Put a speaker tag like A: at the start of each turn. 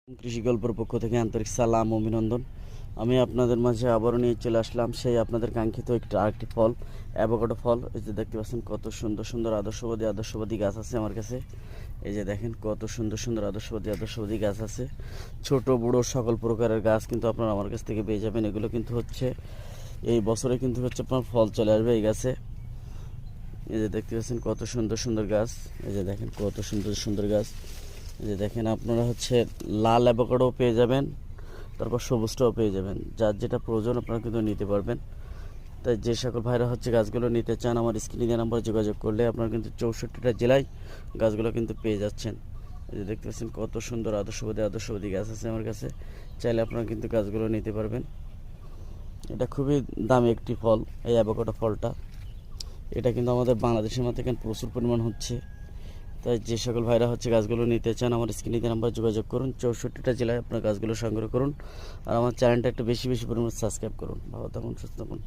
A: কৃষি গল্পের পক্ষ থেকে আন্তরিক সালাম ও অভিনন্দন। আমি আপনাদের মাঝে আবারও নিয়ে চলে আসলাম সেই আপনাদের কাঙ্ক্ষিত আরেকটি ফল, অ্যাভোকাডো ফল। এই যে দেখতে পাচ্ছেন কত সুন্দর সুন্দর আদর্শবাদী গাছ আছে আমার কাছে। এই যে দেখেন কত সুন্দর সুন্দর আদর্শবাদী গাছ আছে। ছোট বড় সকল প্রকারের গাছ কিন্তু আপনারা আমার কাছ থেকে পেয়ে যাবেন। এগুলো কিন্তু হচ্ছে এই বছরে কিন্তু হচ্ছে আপনার ফল চলে আসবে এই গাছে। এই যে দেখতে পাচ্ছেন কত সুন্দর সুন্দর গাছ। এই যে দেখেন কত সুন্দর সুন্দর গাছ। এই যে দেখেন আপনারা হচ্ছে লাল অ্যাভোকাডো পেয়ে যাবেন, তারপর সবুজটাও পেয়ে যাবেন। যার যেটা প্রয়োজন আপনারা কিন্তু নিতে পারবেন। তাই যে সকল ভাইরা হচ্ছে গাছগুলো নিতে চান আমার স্ক্রিনে দেওয়া নাম্বারে যোগাযোগ করলে আপনারা কিন্তু 64টা জেলায় গাছগুলো কিন্তু পেয়ে যাচ্ছেন। এই যে দেখতে পাচ্ছেন কত সুন্দর আদর্শবাদী গাছ আছে আমার কাছে। চাইলে আপনারা কিন্তু গাছগুলো নিতে পারবেন। এটা খুবই দামি একটি ফল, এই অ্যাভোকাডো ফলটা। এটা কিন্তু আমাদের বাংলাদেশের মধ্যে এখানে প্রচুর পরিমাণ হচ্ছে। তাই যে সকল ভাইরা হচ্ছে গাছগুলো নিতে চান আমার স্ক্রিনে নাম্বার যোগাযোগ করুন। 64টা জেলায় আপনার গাছগুলো সংগ্রহ করুন। আর আমার চ্যানেলটা একটু বেশি পরিমাণে সাবস্ক্রাইব করুন। ভালো থাকুন, সুস্থ থাকুন।